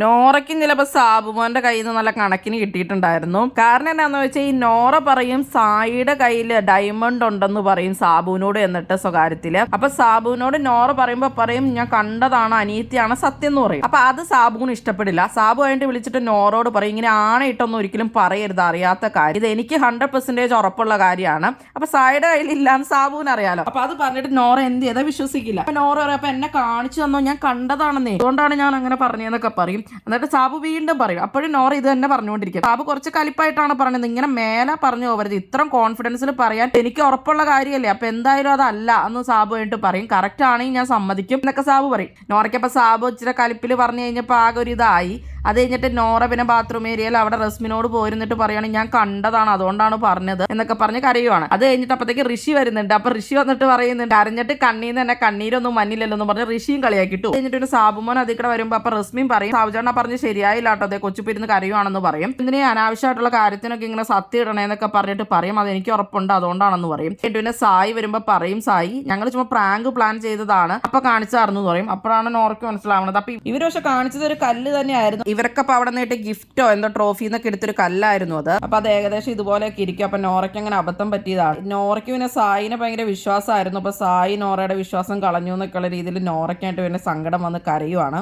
നോറയ്ക്കും ചിലപ്പോൾ സാബുമോന്റെ കയ്യിൽ നിന്ന് നല്ല കണക്കിന് കിട്ടിയിട്ടുണ്ടായിരുന്നു. കാരണം എന്താണെന്ന് വെച്ചാൽ ഈ നോറ പറയും സായിയുടെ കയ്യിൽ ഡയമണ്ട് ഉണ്ടെന്ന് പറയും സാബുവിനോട് എന്നിട്ട് സ്വകാര്യത്തില്. അപ്പൊ സാബുവിനോട് നോറ പറയുമ്പോ പറയും ഞാൻ കണ്ടതാണ്, അനിയത്തിയാണ് സത്യം എന്ന് പറയും. അപ്പൊ അത് സാബുവിന് ഇഷ്ടപ്പെടില്ല. സാബു ആയിട്ട് വിളിച്ചിട്ട് നോറോട് പറയും ഇങ്ങനെ ആണയിട്ടൊന്നും ഒരിക്കലും പറയരുത്, അറിയാത്ത കാര്യം, ഇത് എനിക്ക് 100% ഉറപ്പുള്ള കാര്യമാണ്. അപ്പൊ സായിയുടെ കയ്യിലില്ലാന്ന് സാബുവിന് അറിയാലോ. അപ്പൊ അത് പറഞ്ഞിട്ട് നോറ എന്ത് ചെയ്താൽ വിശ്വസിക്കില്ല. അപ്പൊ നോറ പറയാം അപ്പൊ എന്നെ കാണിച്ചു തന്നോ, ഞാൻ കണ്ടതാണെന്നേ, അതുകൊണ്ടാണ് ഞാൻ അങ്ങനെ പറഞ്ഞതെന്നൊക്കെ പറയും. എന്നിട്ട് സാബു വീണ്ടും പറയും. അപ്പോഴും നോറ ഇത് തന്നെ പറഞ്ഞുകൊണ്ടിരിക്കും. സാബു കുറച്ച് കലിപ്പായിട്ടാണ് പറഞ്ഞത്, ഇങ്ങനെ മേലെ പറഞ്ഞു പോകരുത്, ഇത്രയും കോൺഫിഡൻസിൽ പറയാൻ എനിക്ക് ഉറപ്പുള്ള കാര്യമല്ലേ, അപ്പൊ എന്തായാലും അതല്ല എന്ന് സാബു ആയിട്ട് പറയും. കറക്റ്റ് ആണെങ്കിൽ ഞാൻ സമ്മതിക്കും എന്നൊക്കെ സാബു പറയും. നോറയ്ക്കപ്പോൾ സാബു ഇച്ചിരി കലിപ്പിൽ പറഞ്ഞു കഴിഞ്ഞപ്പോൾ ആകെ ഒരു ഇതായി. അത് കഴിഞ്ഞിട്ട് നോറ പിന്നെ ബാത്റൂം ഏരിയയിൽ അവിടെ റസ്മിനോട് പോയിരുന്നിട്ട് പറയുകയാണ് ഞാൻ കണ്ടതാണ് അതുകൊണ്ടാണ് പറഞ്ഞത് എന്നൊക്കെ പറഞ്ഞ് കരയുവാണ്. അത് കഴിഞ്ഞിട്ട് അപ്പോഴത്തേക്ക് ഋഷി വരുന്നുണ്ട്. അപ്പൊ ഋഷി വന്നിട്ട് പറയുന്നുണ്ട് കരഞ്ഞിട്ട് കണ്ണീന്ന് തന്നെ കണ്ണീരൊന്നും മഞ്ഞില്ലല്ലോ എന്ന് പറഞ്ഞ് ഋഷിയും കളിയാക്കിട്ടു. കഴിഞ്ഞിട്ട് ഒരു സാബുമോൻ അതിൽ കൂടെ വരുമ്പോൾ അപ്പൊ റസ്മിൻ പറയും സാബുചേട്ടനെ പറഞ്ഞ് ശരിയായില്ല കേട്ടോ, അതെ കൊച്ചുപിരുന്ന് കരയുവാണെന്ന് പറയും. ഇതിനെ അനാവശ്യമായിട്ടുള്ള കാര്യത്തിനൊക്കെ ഇങ്ങനെ സത്യം ഇടണേന്നൊക്കെ പറഞ്ഞിട്ട് പറയും അത് എനിക്ക് ഉറപ്പുണ്ട് അതുകൊണ്ടാണെന്ന് പറയും. എന്നിട്ട് പിന്നെ സായി വരുമ്പോൾ പറയും സായി ഞങ്ങൾ ചുമ്മാ പ്രാങ്ക് പ്ലാൻ ചെയ്തതാണ് അപ്പൊ കാണിച്ചാർന്നു പറയും. അപ്പോഴാണ് നോറയ്ക്ക് മനസ്സിലാവുന്നത്. അപ്പൊ ഇവർ പക്ഷെ കാണിച്ചത് ഒരു കല്ല് തന്നെയായിരുന്നു. ഇവരൊക്കെ അപ്പൊ അവിടെ നിന്നിട്ട് ഗിഫ്റ്റോ എന്തോ ട്രോഫി എന്നൊക്കെ എടുത്തൊരു കല്ലായിരുന്നു അത്. അപ്പൊ അത് ഏകദേശം ഇതുപോലെയൊക്കെ ഇരിക്കും. അപ്പൊ നോറയ്ക്ക് അങ്ങനെ അബദ്ധം പറ്റിയതാണ്. നോറയ്ക്ക് പിന്നെ സായിനെ ഭയങ്കര വിശ്വാസമായിരുന്നു. അപ്പൊ സായി നോറയുടെ വിശ്വാസം കളഞ്ഞു എന്നൊക്കെയുള്ള രീതിയിൽ നോറയ്ക്കായിട്ട് പിന്നെ സങ്കടം വന്ന് കരയുവാണ്.